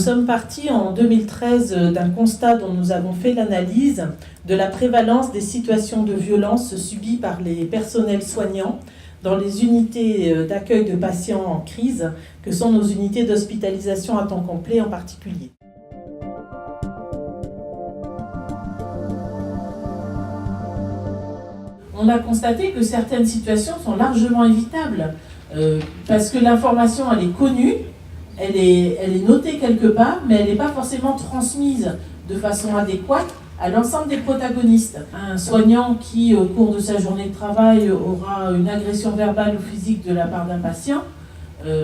sommes partis en 2013 d'un constat dont nous avons fait l'analyse de la prévalence des situations de violence subies par les personnels soignants dans les unités d'accueil de patients en crise, que sont nos unités d'hospitalisation à temps complet en particulier. On a constaté que certaines situations sont largement évitables parce que l'information elle est connue, elle est notée quelque part, mais elle n'est pas forcément transmise de façon adéquate à l'ensemble des protagonistes. Un soignant qui, au cours de sa journée de travail, aura une agression verbale ou physique de la part d'un patient,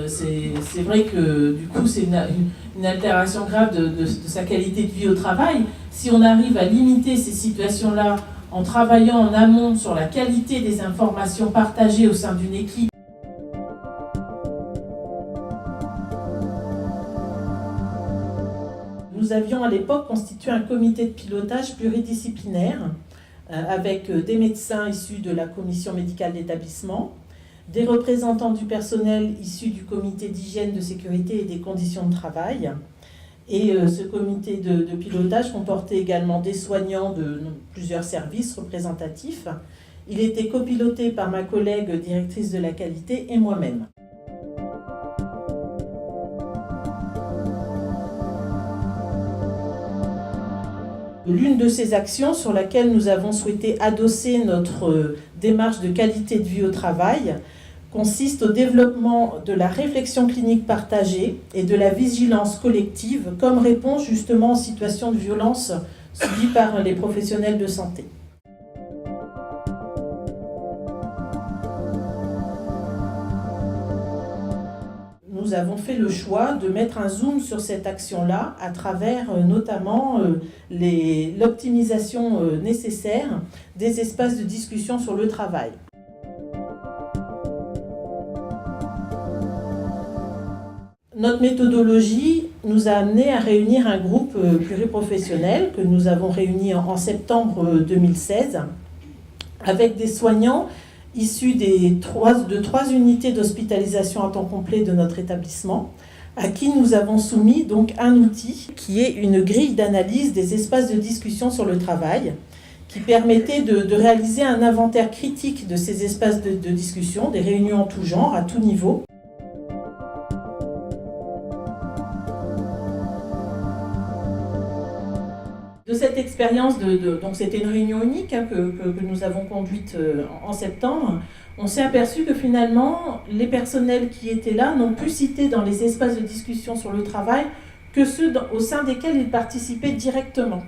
c'est vrai que du coup c'est une altération grave de sa qualité de vie au travail. Si on arrive à limiter ces situations-là en travaillant en amont sur la qualité des informations partagées au sein d'une équipe, nous avions à l'époque constitué un comité de pilotage pluridisciplinaire avec des médecins issus de la commission médicale d'établissement, des représentants du personnel issus du comité d'hygiène, de sécurité et des conditions de travail. Et ce comité de pilotage comportait également des soignants de plusieurs services représentatifs. Il était copiloté par ma collègue directrice de la qualité et moi-même. L'une de ces actions sur laquelle nous avons souhaité adosser notre démarche de qualité de vie au travail consiste au développement de la réflexion clinique partagée et de la vigilance collective comme réponse justement aux situations de violence subies par les professionnels de santé. Nous avons fait le choix de mettre un zoom sur cette action-là à travers notamment l'optimisation nécessaire des espaces de discussion sur le travail. Notre méthodologie nous a amené à réunir un groupe pluriprofessionnel que nous avons réuni en septembre 2016 avec des soignants issus de trois unités d'hospitalisation à temps complet de notre établissement, à qui nous avons soumis donc un outil qui est une grille d'analyse des espaces de discussion sur le travail, qui permettait de réaliser un inventaire critique de ces espaces de discussion, des réunions en tout genre, à tout niveau. De cette expérience, donc c'était une réunion unique que nous avons conduite en septembre, on s'est aperçu que finalement, les personnels qui étaient là n'ont pu citer dans les espaces de discussion sur le travail que ceux au sein desquels ils participaient directement.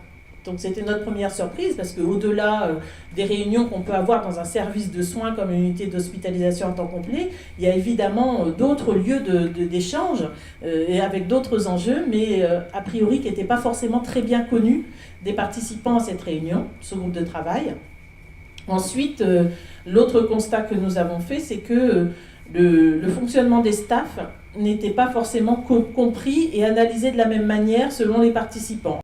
Donc c'était notre première surprise parce qu'au-delà des réunions qu'on peut avoir dans un service de soins comme une unité d'hospitalisation à temps complet, il y a évidemment d'autres lieux d'échange et avec d'autres enjeux, mais a priori qui n'étaient pas forcément très bien connus des participants à cette réunion, ce groupe de travail. Ensuite, l'autre constat que nous avons fait, c'est que le fonctionnement des staffs n'était pas forcément compris et analysé de la même manière selon les participants.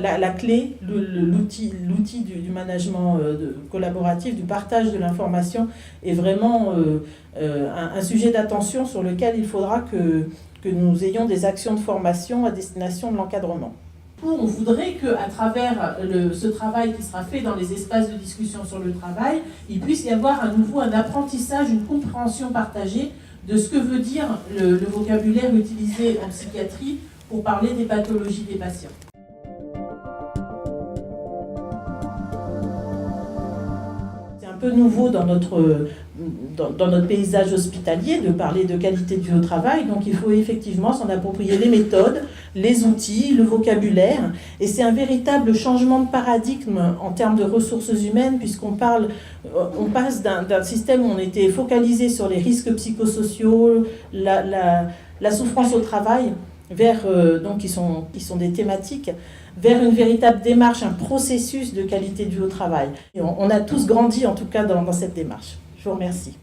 La clé, l'outil du management collaboratif, du partage de l'information est vraiment un sujet d'attention sur lequel il faudra que nous ayons des actions de formation à destination de l'encadrement. On voudrait qu'à travers ce travail qui sera fait dans les espaces de discussion sur le travail, il puisse y avoir à nouveau un apprentissage, une compréhension partagée de ce que veut dire le vocabulaire utilisé en psychiatrie pour parler des pathologies des patients. Un peu nouveau dans notre paysage hospitalier de parler de qualité de vie au travail, donc il faut effectivement s'en approprier les méthodes, les outils, le vocabulaire, et c'est un véritable changement de paradigme en termes de ressources humaines puisqu'on passe d'un système où on était focalisé sur les risques psychosociaux, la souffrance au travail, vers, donc qui sont des thématiques, vers une véritable démarche, un processus de qualité de vie au travail. Et on a tous grandi en tout cas dans cette démarche. Je vous remercie.